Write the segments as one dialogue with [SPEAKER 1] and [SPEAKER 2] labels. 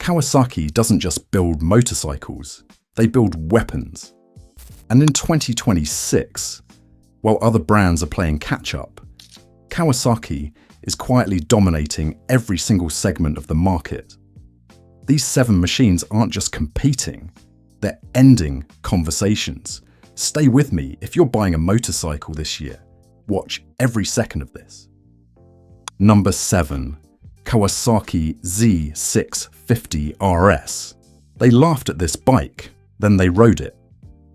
[SPEAKER 1] Kawasaki doesn't just build motorcycles, they build weapons. And in 2026, while other brands are playing catch-up, Kawasaki is quietly dominating every single segment of the market. These 7 machines aren't just competing, they're ending conversations. Stay with me if you're buying a motorcycle this year. Watch every second of this. Number 7. Kawasaki Z650 RS. They laughed at this bike, then they rode it.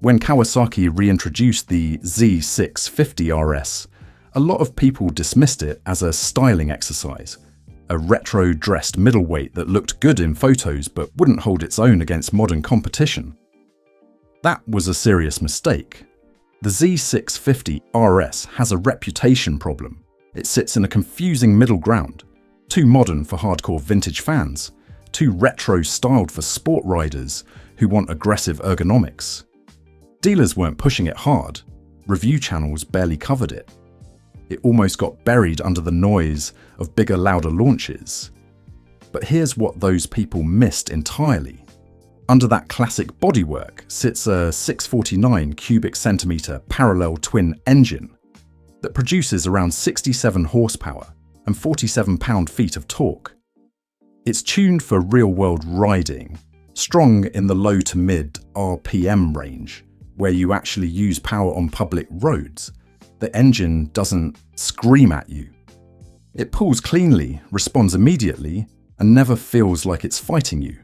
[SPEAKER 1] When Kawasaki reintroduced the Z650 RS, a lot of people dismissed it as a styling exercise, a retro-dressed middleweight that looked good in photos but wouldn't hold its own against modern competition. That was a serious mistake. The Z650 RS has a reputation problem. It sits in a confusing middle ground, too modern for hardcore vintage fans, too retro-styled for sport riders who want aggressive ergonomics. Dealers weren't pushing it hard, review channels barely covered it. It almost got buried under the noise of bigger, louder launches. But here's what those people missed entirely. Under that classic bodywork sits a 649 cubic centimeter parallel twin engine that produces around 67 horsepower and 47 pound-feet of torque. It's tuned for real-world riding, strong in the low to mid RPM range, where you actually use power on public roads. The engine doesn't scream at you. It pulls cleanly, responds immediately, and never feels like it's fighting you.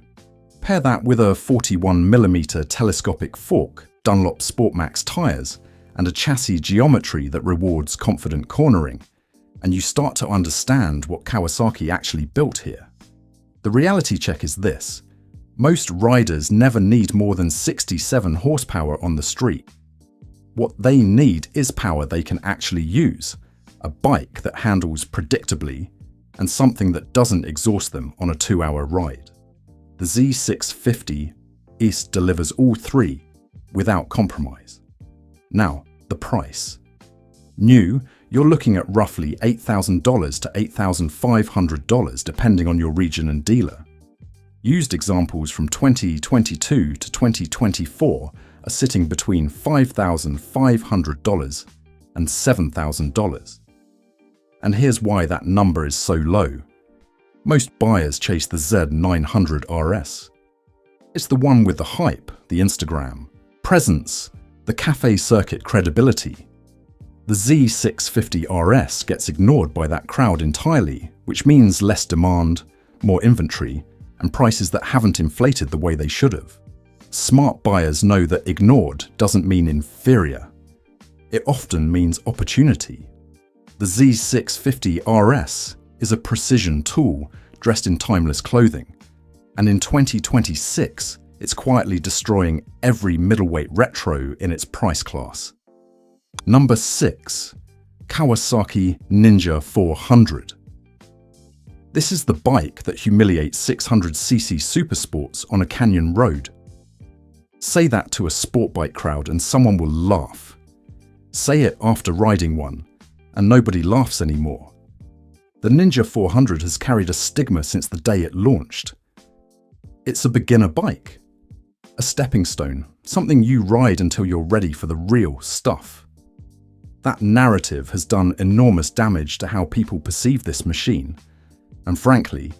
[SPEAKER 1] Pair that with a 41mm telescopic fork, Dunlop Sportmax tyres, and a chassis geometry that rewards confident cornering, and you start to understand what Kawasaki actually built here. The reality check is this: most riders never need more than 67 horsepower on the street. What they need is power they can actually use, a bike that handles predictably, and something that doesn't exhaust them on a 2-hour ride. The Z650 RS delivers all three without compromise. Now, the price. New, you're looking at roughly $8,000 to $8,500 depending on your region and dealer. Used examples from 2022 to 2024 are sitting between $5,500 and $7,000. And here's why that number is so low. Most buyers chase the Z900 RS. It's the one with the hype, the Instagram presence, the cafe circuit credibility. The Z650 RS gets ignored by that crowd entirely, which means less demand, more inventory, and prices that haven't inflated the way they should have. Smart buyers know that ignored doesn't mean inferior. It often means opportunity. The Z650 RS is a precision tool dressed in timeless clothing, and in 2026, it's quietly destroying every middleweight retro in its price class. Number 6. Kawasaki Ninja 400. This is the bike that humiliates 600cc supersports on a canyon road. Say that to a sport bike crowd and someone will laugh. Say it after riding one, and nobody laughs anymore. The Ninja 400 has carried a stigma since the day it launched. It's a beginner bike, a stepping stone, something you ride until you're ready for the real stuff. That narrative has done enormous damage to how people perceive this machine, and frankly,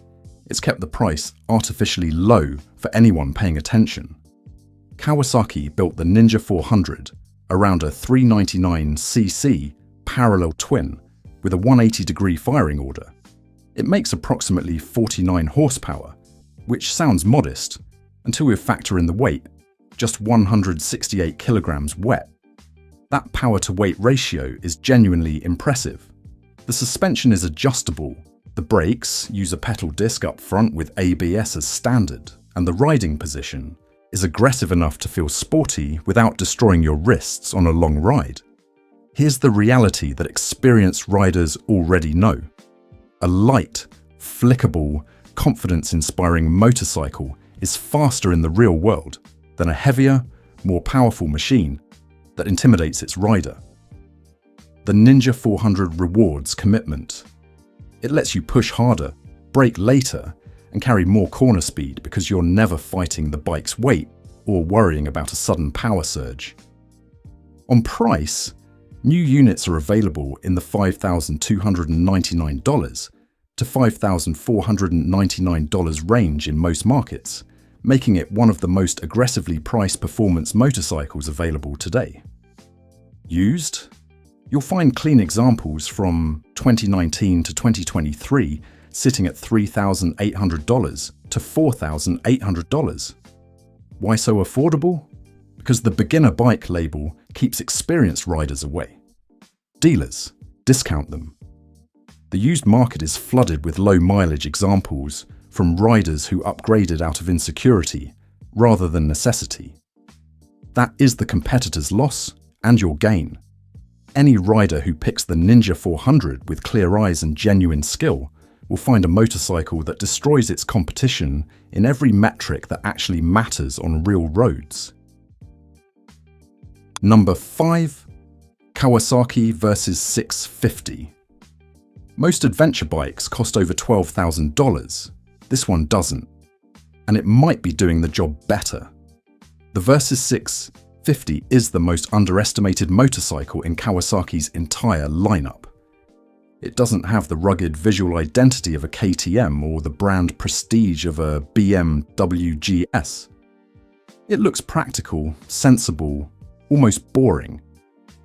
[SPEAKER 1] it's kept the price artificially low for anyone paying attention. Kawasaki built the Ninja 400 around a 399cc parallel twin with a 180-degree firing order. It makes approximately 49 horsepower, which sounds modest until we factor in the weight, just 168 kilograms wet. That power-to-weight ratio is genuinely impressive. The suspension is adjustable, the brakes use a pedal disc up front with ABS as standard, and the riding position is aggressive enough to feel sporty without destroying your wrists on a long ride. Here's the reality that experienced riders already know. A light, flickable, confidence-inspiring motorcycle is faster in the real world than a heavier, more powerful machine that intimidates its rider. The Ninja 400 rewards commitment. It lets you push harder, brake later, and carry more corner speed because you're never fighting the bike's weight or worrying about a sudden power surge. On price, new units are available in the $5,299 to $5,499 range in most markets, making it one of the most aggressively priced performance motorcycles available today. Used? You'll find clean examples from 2019 to 2023 sitting at $3,800 to $4,800. Why so affordable? Because the beginner bike label keeps experienced riders away. Dealers discount them. The used market is flooded with low mileage examples from riders who upgraded out of insecurity rather than necessity. That is the competitor's loss and your gain. Any rider who picks the Ninja 400 with clear eyes and genuine skill will find a motorcycle that destroys its competition in every metric that actually matters on real roads. Number 5. Kawasaki Versys 650. Most adventure bikes cost over $12,000. This one doesn't, and it might be doing the job better. The Versys 650 is the most underestimated motorcycle in Kawasaki's entire lineup. It doesn't have the rugged visual identity of a KTM or the brand prestige of a BMW GS. It looks practical, sensible, almost boring.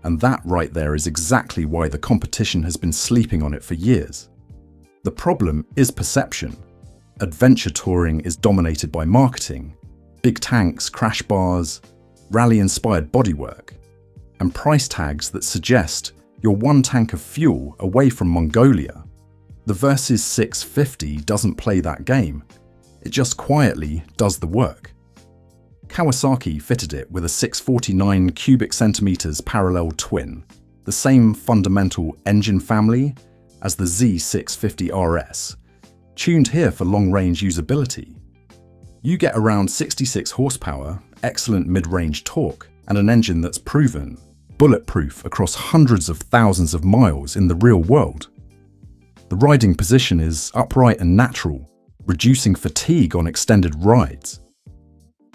[SPEAKER 1] And that right there is exactly why the competition has been sleeping on it for years. The problem is perception. Adventure touring is dominated by marketing, big tanks, crash bars, rally-inspired bodywork, and price tags that suggest you're one tank of fuel away from Mongolia. The Versys 650 doesn't play that game. It just quietly does the work. Kawasaki fitted it with a 649 cubic centimeters parallel twin, the same fundamental engine family as the Z650 RS, tuned here for long-range usability. You get around 66 horsepower, excellent mid-range torque, and an engine that's proven bulletproof across hundreds of thousands of miles in the real world. The riding position is upright and natural, reducing fatigue on extended rides.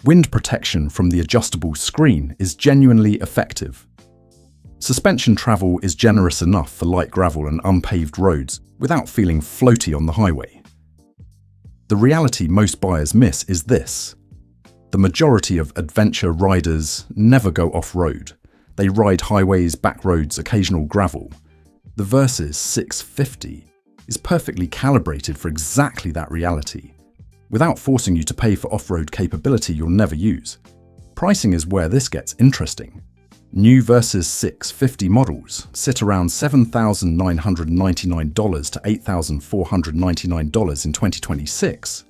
[SPEAKER 1] Wind protection from the adjustable screen is genuinely effective. Suspension travel is generous enough for light gravel and unpaved roads without feeling floaty on the highway. The reality most buyers miss is this. The majority of adventure riders never go off-road. They ride highways, back roads, occasional gravel. The Versys 650 is perfectly calibrated for exactly that reality, without forcing you to pay for off-road capability you'll never use. Pricing is where this gets interesting. New Versys 650 models sit around $7,999 to $8,499 in 2026,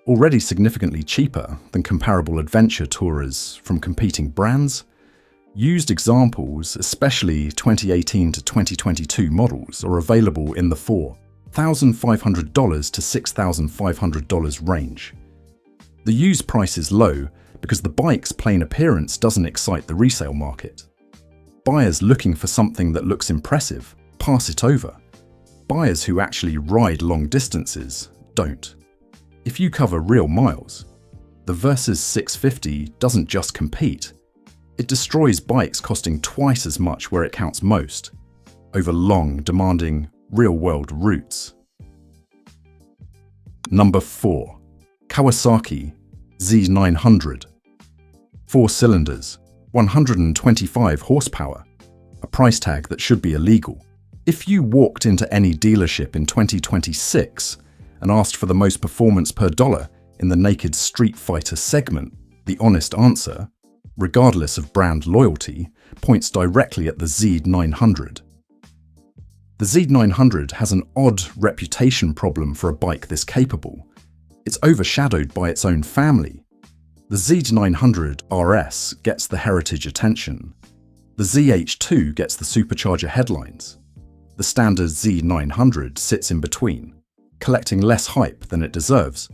[SPEAKER 1] already significantly cheaper than comparable adventure tourers from competing brands. Used examples, especially 2018 to 2022 models, are available in the $4,500 to $6,500 range. The used price is low because the bike's plain appearance doesn't excite the resale market. Buyers looking for something that looks impressive pass it over. Buyers who actually ride long distances don't. If you cover real miles, the Versys 650 doesn't just compete. It destroys bikes costing twice as much where it counts most, over long, demanding, real-world routes. Number 4. Kawasaki Z900. 4 cylinders, 125 horsepower, a price tag that should be illegal. If you walked into any dealership in 2026 and asked for the most performance per dollar in the naked streetfighter segment, the honest answer, regardless of brand loyalty, points directly at the Z900. The Z900 has an odd reputation problem for a bike this capable. It's overshadowed by its own family. The Z900 RS gets the heritage attention. The ZH2 gets the supercharger headlines. The standard Z900 sits in between, collecting less hype than it deserves,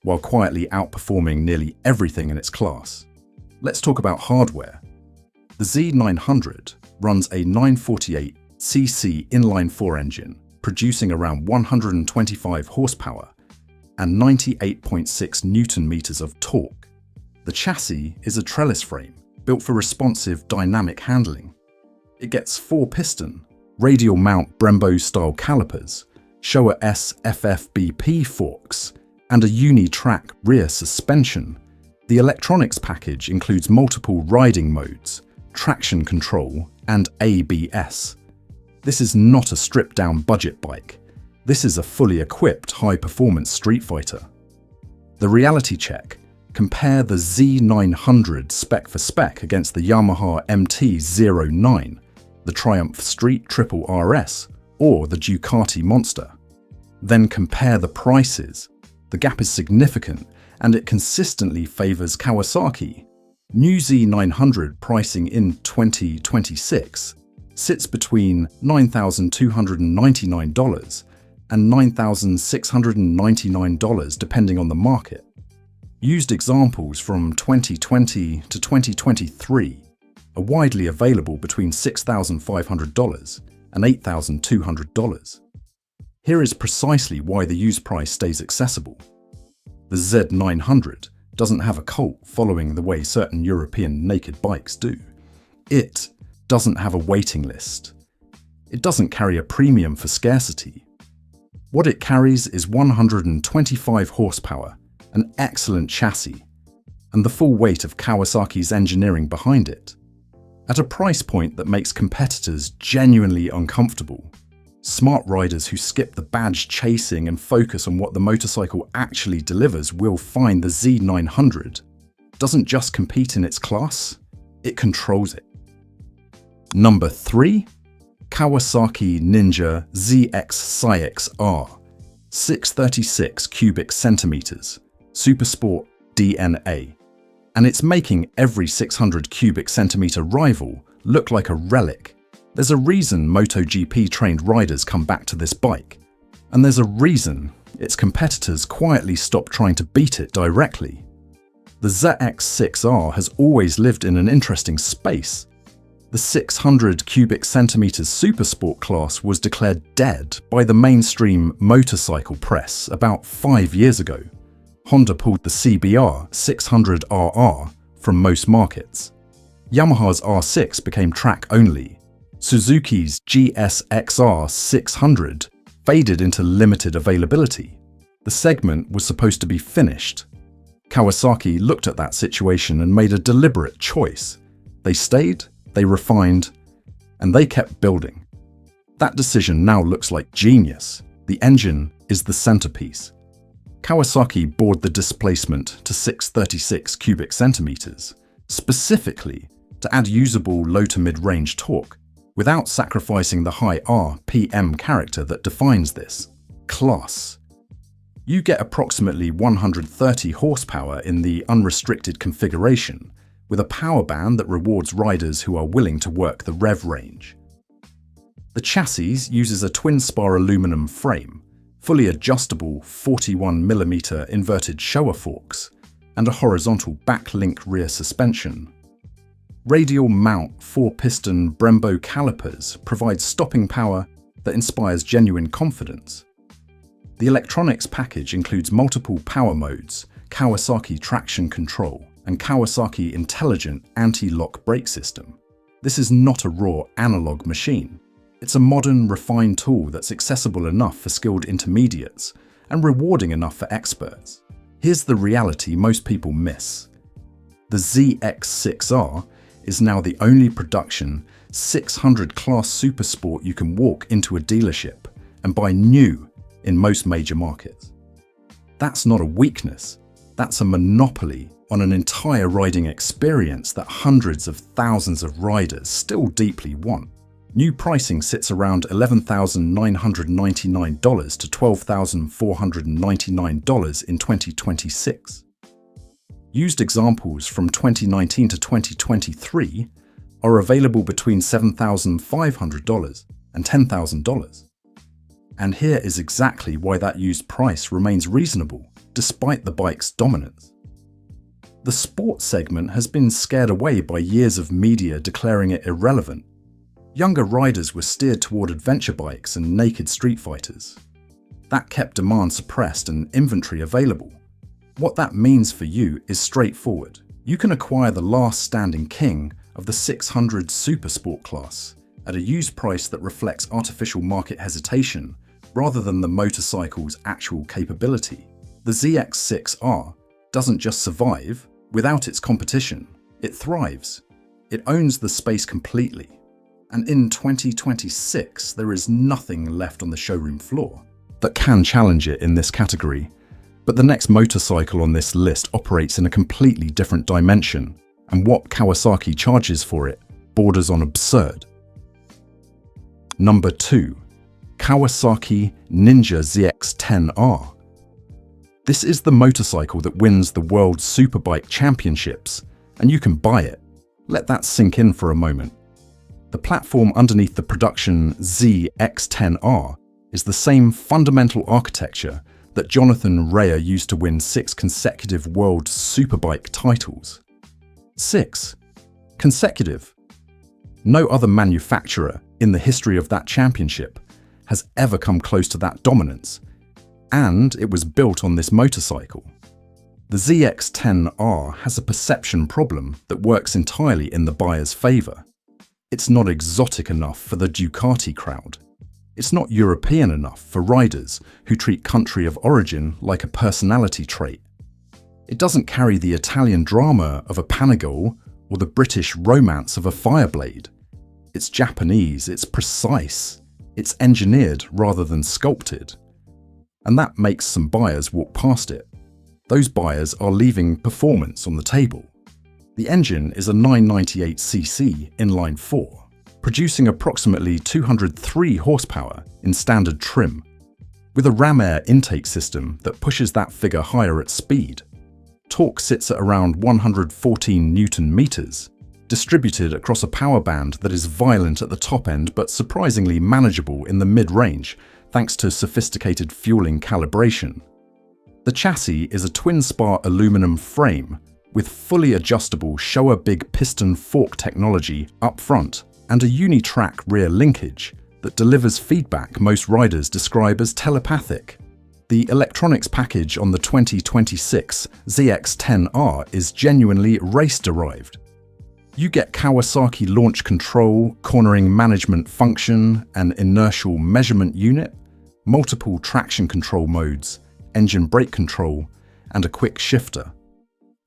[SPEAKER 1] while quietly outperforming nearly everything in its class. Let's talk about hardware. The Z900 runs a 948cc inline-4 engine, producing around 125 horsepower, and 98.6 Newton meters of torque. The chassis is a trellis frame built for responsive dynamic handling. It gets 4-piston, radial mount Brembo-style calipers, Showa S FFBP forks, and a uni-track rear suspension. The electronics package includes multiple riding modes, traction control, and ABS. This is not a stripped-down budget bike. This is a fully equipped high-performance street fighter. The reality check: compare the Z900 spec for spec against the Yamaha MT-09, the Triumph Street Triple RS, or the Ducati Monster. Then compare the prices. The gap is significant, and it consistently favors Kawasaki. New Z900 pricing in 2026 sits between $9,299 and $9,699 depending on the market. Used examples from 2020 to 2023 are widely available between $6,500 and $8,200. Here is precisely why the used price stays accessible. The Z900 doesn't have a cult following the way certain European naked bikes do. It doesn't have a waiting list. It doesn't carry a premium for scarcity. What it carries is 125 horsepower, an excellent chassis, and the full weight of Kawasaki's engineering behind it, at a price point that makes competitors genuinely uncomfortable. Smart riders who skip the badge chasing and focus on what the motorcycle actually delivers will find the Z900 doesn't just compete in its class, it controls it. Number 3. Kawasaki Ninja ZX50 R, 636 cubic centimeters, supersport DNA. And it's making every 600 cubic centimeter rival look like a relic. There's a reason MotoGP trained riders come back to this bike, and there's a reason its competitors quietly stop trying to beat it directly. The ZX6R has always lived in an interesting space. The 600 cubic centimeters supersport class was declared dead by the mainstream motorcycle press about 5 years ago. Honda pulled the CBR 600RR from most markets. Yamaha's R6 became track only. Suzuki's GSXR 600 faded into limited availability. The segment was supposed to be finished. Kawasaki looked at that situation and made a deliberate choice. They stayed, they refined, and they kept building. That decision now looks like genius. The engine is the centerpiece. Kawasaki bored the displacement to 636 cubic centimeters, specifically to add usable low to mid-range torque, without sacrificing the high RPM character that defines this class. You get approximately 130 horsepower in the unrestricted configuration, with a power band that rewards riders who are willing to work the rev range. The chassis uses a twin-spar aluminum frame, fully adjustable 41mm inverted Showa forks, and a horizontal back-link rear suspension. Radial mount 4-piston Brembo calipers provide stopping power that inspires genuine confidence. The electronics package includes multiple power modes, Kawasaki traction control, and Kawasaki intelligent anti-lock brake system. This is not a raw analog machine. It's a modern, refined tool that's accessible enough for skilled intermediates and rewarding enough for experts. Here's the reality most people miss. The ZX6R is now the only production 600 class supersport you can walk into a dealership and buy new in most major markets. That's not a weakness, that's a monopoly on an entire riding experience that hundreds of thousands of riders still deeply want. New pricing sits around $11,999 to $12,499 in 2026. Used examples from 2019 to 2023 are available between $7,500 and $10,000. And here is exactly why that used price remains reasonable, despite the bike's dominance. The sports segment has been scared away by years of media declaring it irrelevant. Younger riders were steered toward adventure bikes and naked street fighters. That kept demand suppressed and inventory available. What that means for you is straightforward. You can acquire the last standing king of the 600 supersport class at a used price that reflects artificial market hesitation rather than the motorcycle's actual capability. The ZX6R doesn't just survive without its competition, it thrives. It owns the space completely. And in 2026, there is nothing left on the showroom floor that can challenge it in this category. But the next motorcycle on this list operates in a completely different dimension, and what Kawasaki charges for it borders on absurd. Number 2. Kawasaki Ninja ZX10R. This is the motorcycle that wins the World Superbike Championships, and you can buy it. Let that sink in for a moment. The platform underneath the production ZX10R is the same fundamental architecture that Jonathan Rea used to win 6 consecutive World Superbike titles. 6 consecutive. No other manufacturer in the history of that championship has ever come close to that dominance, and it was built on this motorcycle. The ZX10R has a perception problem that works entirely in the buyer's favour. It's not exotic enough for the Ducati crowd. It's not European enough for riders who treat country of origin like a personality trait. It doesn't carry the Italian drama of a Panigale or the British romance of a Fireblade. It's Japanese, it's precise, it's engineered rather than sculpted. And that makes some buyers walk past it. Those buyers are leaving performance on the table. The engine is a 998cc inline 4. Producing approximately 203 horsepower in standard trim, with a ram air intake system that pushes that figure higher at speed. Torque sits at around 114 Newton meters, distributed across a power band that is violent at the top end but surprisingly manageable in the mid-range thanks to sophisticated fueling calibration. The chassis is a twin-spar aluminum frame with fully adjustable Showa Big piston fork technology up front and a unitrack rear linkage that delivers feedback most riders describe as telepathic. The electronics package on the 2026 ZX10R is genuinely race-derived. You get Kawasaki launch control, cornering management function, an inertial measurement unit, multiple traction control modes, engine brake control, and a quick shifter.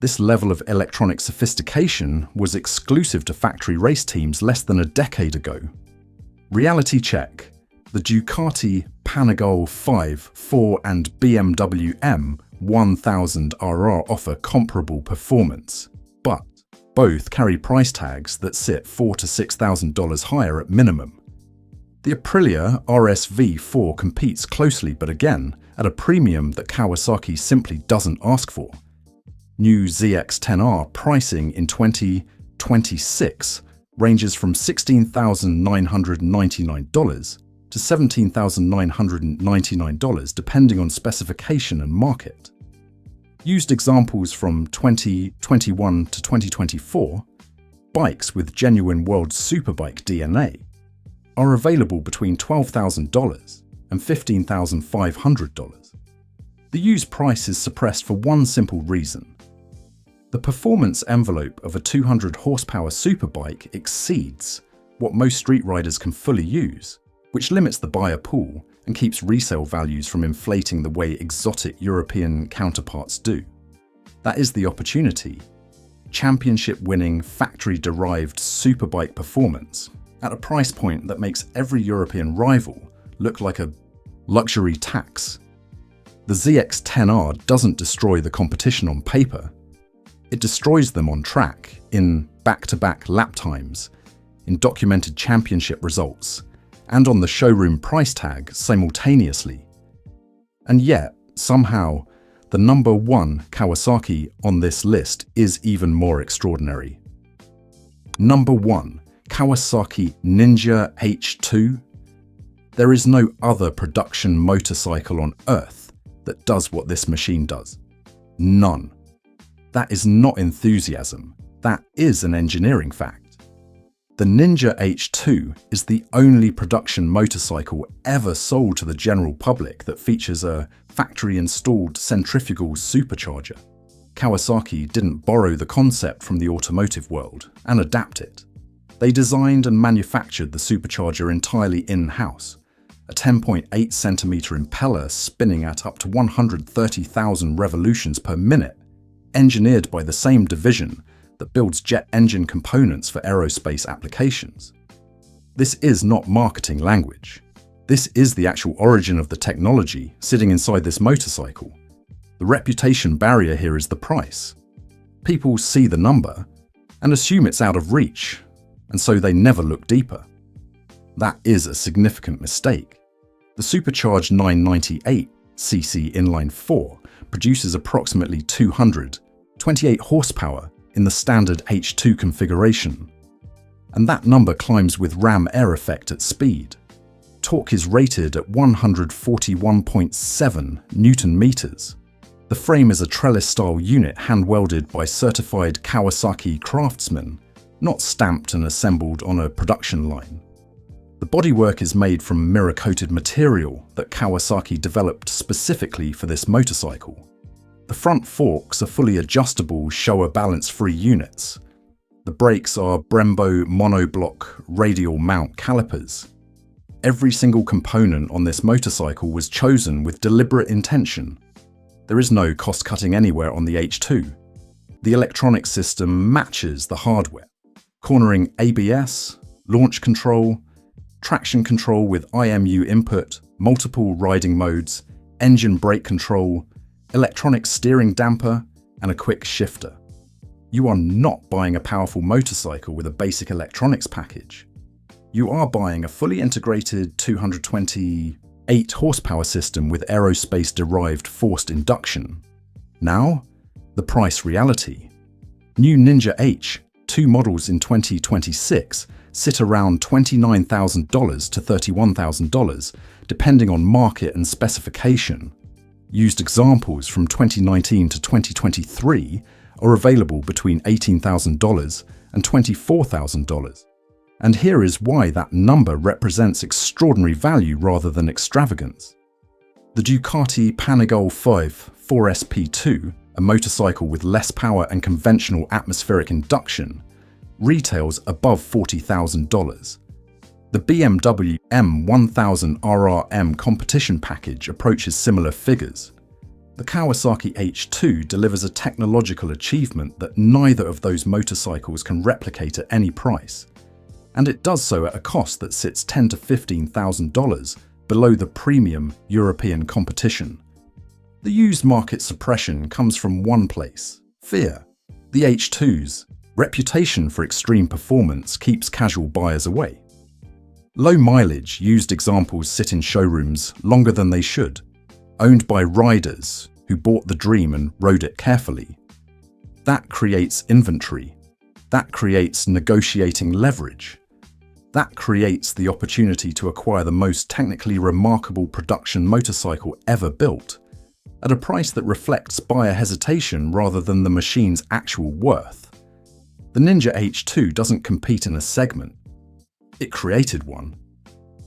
[SPEAKER 1] This level of electronic sophistication was exclusive to factory race teams less than a decade ago. Reality check. The Ducati Panigale 5, 4 and BMW M1000RR offer comparable performance, but both carry price tags that sit $4,000 to $6,000 higher at minimum. The Aprilia RS-V4 competes closely but again at a premium that Kawasaki simply doesn't ask for. New ZX10R pricing in 2026 ranges from $16,999 to $17,999 depending on specification and market. Used examples from 2021 to 2024, bikes with genuine World Superbike DNA, are available between $12,000 and $15,500. The used price is suppressed for one simple reason. The performance envelope of a 200 horsepower superbike exceeds what most street riders can fully use, which limits the buyer pool and keeps resale values from inflating the way exotic European counterparts do. That is the opportunity. Championship-winning, factory-derived superbike performance at a price point that makes every European rival look like a luxury tax. The ZX10R doesn't destroy the competition on paper. It destroys them on track, in back-to-back lap times, in documented championship results, and on the showroom price tag simultaneously. And yet, somehow, the number 1 Kawasaki on this list is even more extraordinary. Number 1. Kawasaki Ninja H2. There is no other production motorcycle on Earth that does what this machine does. None. That is not enthusiasm, that is an engineering fact. The Ninja H2 is the only production motorcycle ever sold to the general public that features a factory-installed centrifugal supercharger. Kawasaki didn't borrow the concept from the automotive world and adapt it. They designed and manufactured the supercharger entirely in-house, a 10.8 centimeter impeller spinning at up to 130,000 revolutions per minute, engineered by the same division that builds jet engine components for aerospace applications. This is not marketing language. This is the actual origin of the technology sitting inside this motorcycle. The reputation barrier here is the price. People see the number and assume it's out of reach, and so they never look deeper. That is a significant mistake. The supercharged 998cc inline-4 produces approximately 228 horsepower in the standard H2 configuration, and that number climbs with ram air effect at speed. Torque is rated at 141.7 Newton meters. The frame is a trellis-style unit hand-welded by certified Kawasaki craftsmen, not stamped and assembled on a production line. The bodywork is made from mirror-coated material that Kawasaki developed specifically for this motorcycle. The front forks are fully adjustable Showa balance-free units. The brakes are Brembo monoblock radial mount calipers. Every single component on this motorcycle was chosen with deliberate intention. There is no cost-cutting anywhere on the H2. The electronic system matches the hardware, cornering ABS, launch control, traction control with IMU input, multiple riding modes, engine brake control, electronic steering damper, and a quick shifter. You are not buying a powerful motorcycle with a basic electronics package. You are buying a fully integrated 228 horsepower system with aerospace-derived forced induction. Now, the price reality. New Ninja H2 models in 2026 sit around $29,000 to $31,000, depending on market and specification. Used examples from 2019 to 2023 are available between $18,000 and $24,000. And here is why that number represents extraordinary value rather than extravagance. The Ducati Panigale 5 4SP2, a motorcycle with less power and conventional atmospheric induction, retails above $40,000. The BMW M1000 RRM competition package approaches similar figures. The Kawasaki H2 delivers a technological achievement that neither of those motorcycles can replicate at any price, and it does so at a cost that sits $10,000 to $15,000 below the premium European competition. The used market suppression comes from one place: fear. The H2's reputation for extreme performance keeps casual buyers away. Low mileage used examples sit in showrooms longer than they should, owned by riders who bought the dream and rode it carefully. That creates inventory. That creates negotiating leverage. That creates the opportunity to acquire the most technically remarkable production motorcycle ever built, at a price that reflects buyer hesitation rather than the machine's actual worth. The Ninja H2 doesn't compete in a segment. It created one.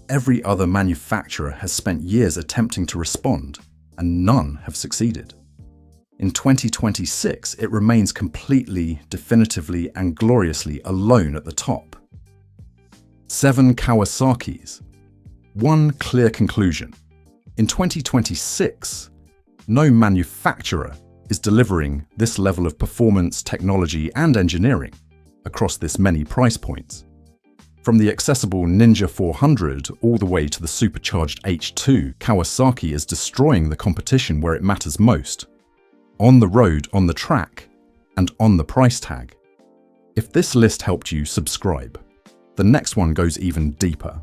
[SPEAKER 1] Every other manufacturer has spent years attempting to respond, and none have succeeded. In 2026, it remains completely, definitively, and gloriously alone at the top. 7 Kawasaki's. One clear conclusion. In 2026, no manufacturer is delivering this level of performance, technology, and engineering across this many price points. From the accessible Ninja 400 all the way to the supercharged H2, Kawasaki is destroying the competition where it matters most: on the road, on the track, and on the price tag. If this list helped you, subscribe. The next one goes even deeper.